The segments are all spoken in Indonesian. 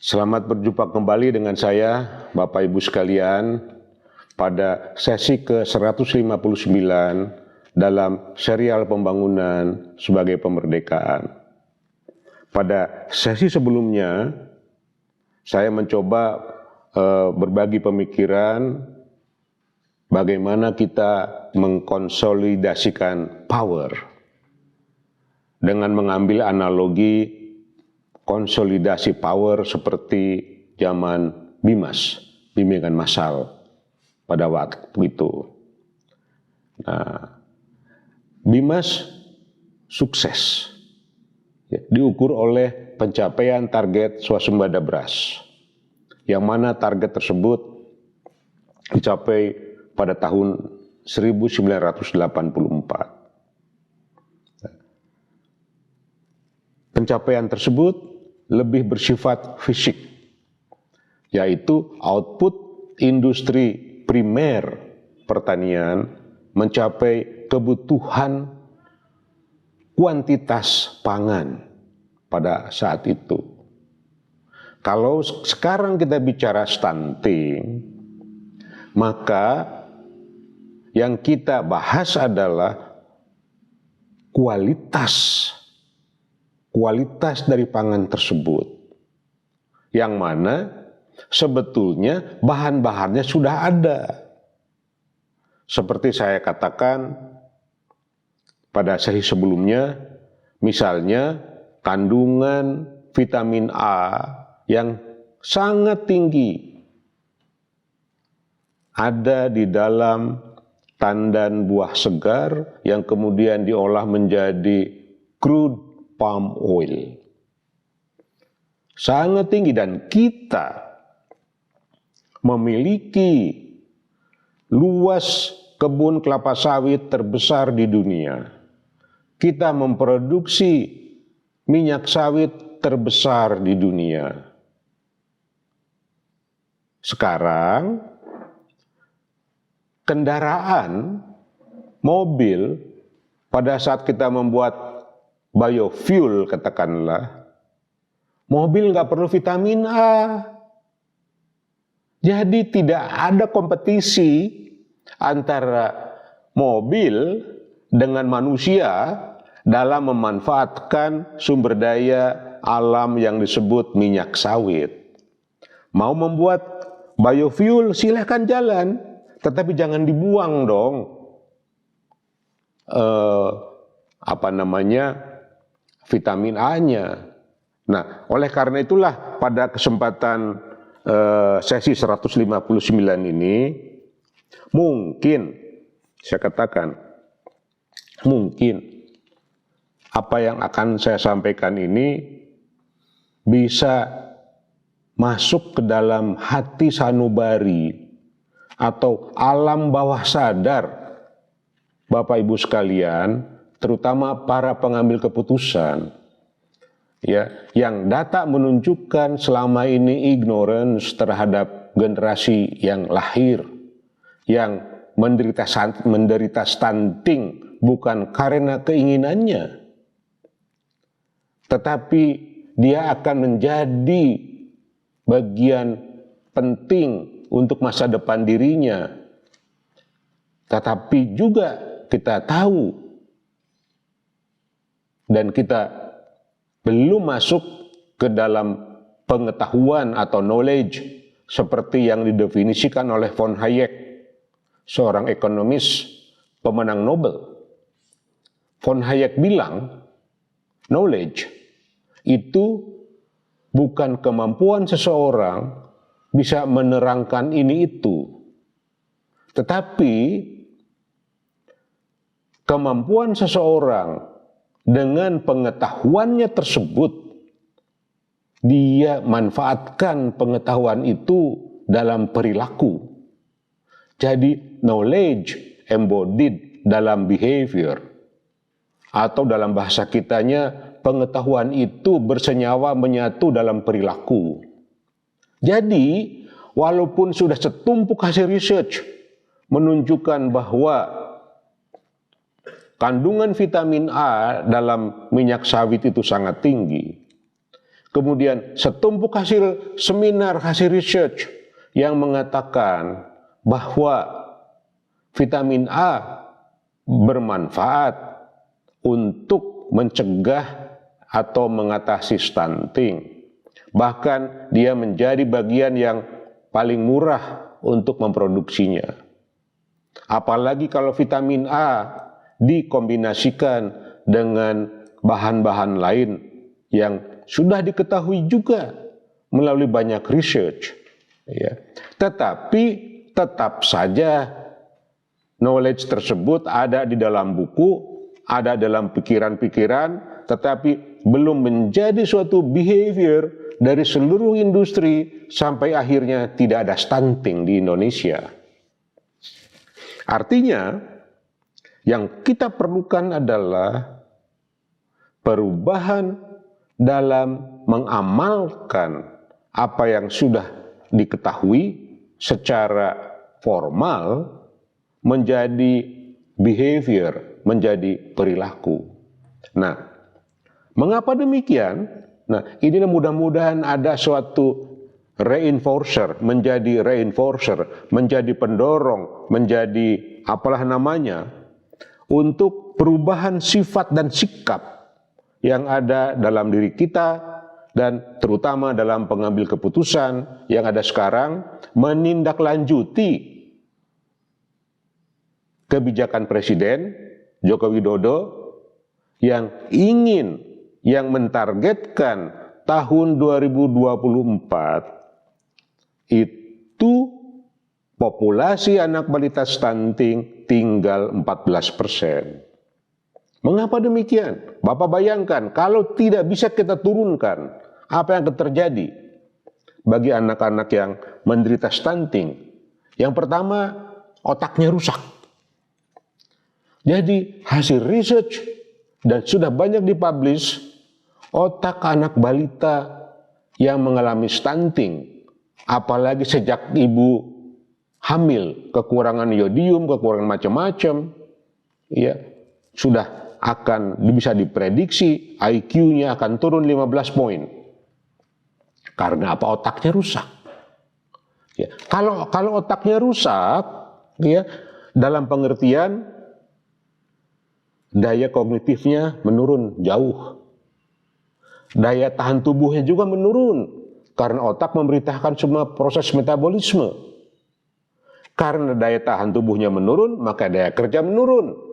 Selamat berjumpa kembali dengan saya, Bapak Ibu sekalian, pada sesi ke-159 dalam serial pembangunan sebagai pemerdekaan. Pada sesi sebelumnya, saya mencoba berbagi pemikiran bagaimana kita mengkonsolidasikan power dengan mengambil analogi konsolidasi power seperti zaman BIMAS, bimbingan massal pada waktu itu. Nah, BIMAS sukses, diukur oleh pencapaian target swasembada beras, yang mana target tersebut dicapai pada tahun 1984. Pencapaian tersebut lebih bersifat fisik, yaitu output industri primer pertanian mencapai kebutuhan kuantitas pangan pada saat itu. Kalau sekarang kita bicara stunting, maka yang kita bahas adalah kualitas dari pangan tersebut, yang mana sebetulnya bahan-bahannya sudah ada. Seperti saya katakan pada sesi sebelumnya, misalnya kandungan vitamin A yang sangat tinggi ada di dalam tandan buah segar yang kemudian diolah menjadi crude palm oil. Sangat tinggi, dan kita memiliki luas kebun kelapa sawit terbesar di dunia. Kita memproduksi minyak sawit terbesar di dunia. Sekarang, kendaraan, mobil, pada saat kita membuat biofuel katakanlah, mobil nggak perlu vitamin A. Jadi tidak ada kompetisi antara mobil dengan manusia dalam memanfaatkan sumber daya alam yang disebut minyak sawit. Mau membuat biofuel silahkan jalan, tetapi jangan dibuang dong. Vitamin A-nya. Nah, oleh karena itulah pada kesempatan sesi 159 ini, mungkin, saya katakan, mungkin apa yang akan saya sampaikan ini bisa masuk ke dalam hati sanubari atau alam bawah sadar Bapak Ibu sekalian, terutama para pengambil keputusan, ya, yang data menunjukkan selama ini ignorance terhadap generasi yang lahir, yang menderita stunting bukan karena keinginannya, tetapi dia akan menjadi bagian penting untuk masa depan dirinya. Tetapi juga kita tahu dan kita belum masuk ke dalam pengetahuan atau knowledge seperti yang didefinisikan oleh von Hayek, seorang ekonomis pemenang Nobel. Von Hayek bilang, knowledge itu bukan kemampuan seseorang bisa menerangkan ini itu, tetapi kemampuan seseorang dengan pengetahuannya tersebut, dia manfaatkan pengetahuan itu dalam perilaku. Jadi knowledge embodied dalam behavior, atau dalam bahasa kitanya, pengetahuan itu bersenyawa menyatu dalam perilaku. Jadi walaupun sudah setumpuk hasil research menunjukkan bahwa kandungan vitamin A dalam minyak sawit itu sangat tinggi, kemudian setumpuk hasil seminar, hasil research yang mengatakan bahwa vitamin A bermanfaat untuk mencegah atau mengatasi stunting. Bahkan dia menjadi bagian yang paling murah untuk memproduksinya. Apalagi kalau vitamin A dikombinasikan dengan bahan-bahan lain yang sudah diketahui juga melalui banyak research. Ya. Tetapi tetap saja knowledge tersebut ada di dalam buku, ada dalam pikiran-pikiran, tetapi belum menjadi suatu behavior dari seluruh industri sampai akhirnya tidak ada stunting di Indonesia. Artinya, yang kita perlukan adalah perubahan dalam mengamalkan apa yang sudah diketahui secara formal menjadi behavior, menjadi perilaku. Nah, mengapa demikian? Nah, inilah mudah-mudahan ada suatu reinforcer, menjadi pendorong, menjadi apalah namanya, untuk perubahan sifat dan sikap yang ada dalam diri kita, dan terutama dalam pengambil keputusan yang ada sekarang, menindaklanjuti kebijakan Presiden Joko Widodo yang mentargetkan tahun 2024 itu populasi anak balita stunting tinggal 14%. Mengapa demikian? Bapak bayangkan kalau tidak bisa kita turunkan, apa yang akan terjadi bagi anak-anak yang menderita stunting? Yang pertama, otaknya rusak. Jadi hasil research dan sudah banyak dipublish, otak anak balita yang mengalami stunting, apalagi sejak ibu hamil, kekurangan yodium, kekurangan macam-macam, ya sudah akan bisa diprediksi IQ-nya akan turun 15 poin. Karena apa? Otaknya rusak. Ya, kalau otaknya rusak, ya, dalam pengertian daya kognitifnya menurun jauh. Daya tahan tubuhnya juga menurun karena otak memberitakan semua proses metabolisme. Karena daya tahan tubuhnya menurun, maka daya kerja menurun.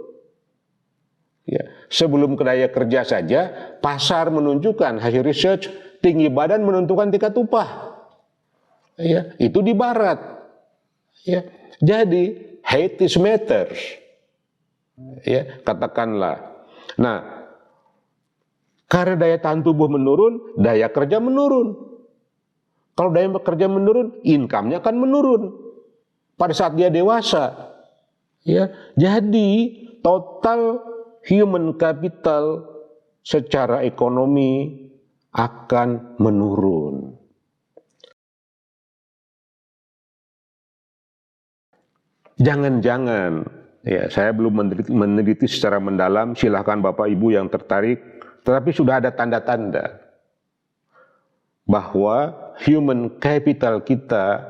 Ya, sebelum ke daya kerja saja, pasar menunjukkan hasil research tinggi badan menentukan tingkat upah. Ya, itu di barat. Ya, jadi height is matters. Ya, katakanlah. Nah, karena daya tahan tubuh menurun, daya kerja menurun. Kalau daya kerja menurun, income-nya akan menurun pada saat dia dewasa. Ya, jadi total human capital secara ekonomi akan menurun. Jangan-jangan, ya saya belum meneliti secara mendalam, silahkan Bapak Ibu yang tertarik, tetapi sudah ada tanda-tanda bahwa human capital kita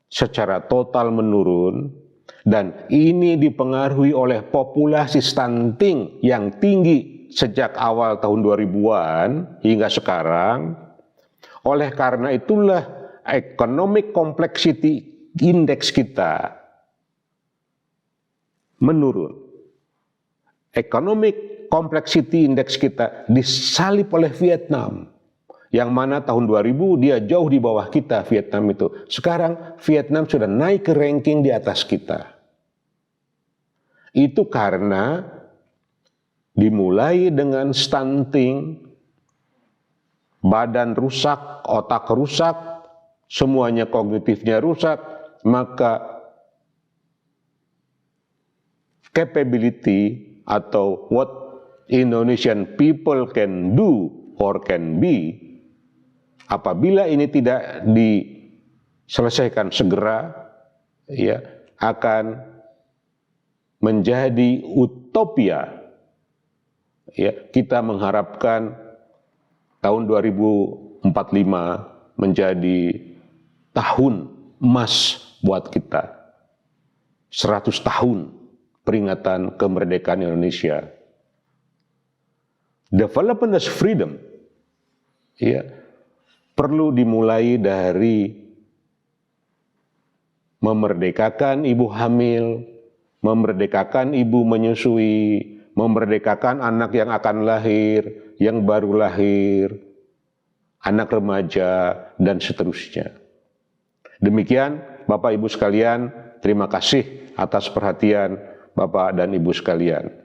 secara total menurun, dan ini dipengaruhi oleh populasi stunting yang tinggi sejak awal tahun 2000-an hingga sekarang. Oleh karena itulah economic complexity index kita menurun. Economic complexity index kita disalip oleh Vietnam, yang mana tahun 2000 dia jauh di bawah kita, Vietnam itu. Sekarang Vietnam sudah naik ke ranking di atas kita. Itu karena dimulai dengan stunting, badan rusak, otak rusak, semuanya kognitifnya rusak, maka capability atau what Indonesian people can do or can be, apabila ini tidak diselesaikan segera, ya akan menjadi utopia. Ya, kita mengharapkan tahun 2050 menjadi tahun emas buat kita. 100 tahun peringatan kemerdekaan Indonesia. Development as freedom, ya, perlu dimulai dari memerdekakan ibu hamil, memerdekakan ibu menyusui, memerdekakan anak yang akan lahir, yang baru lahir, anak remaja, dan seterusnya. Demikian, Bapak Ibu sekalian, terima kasih atas perhatian Bapak dan Ibu sekalian.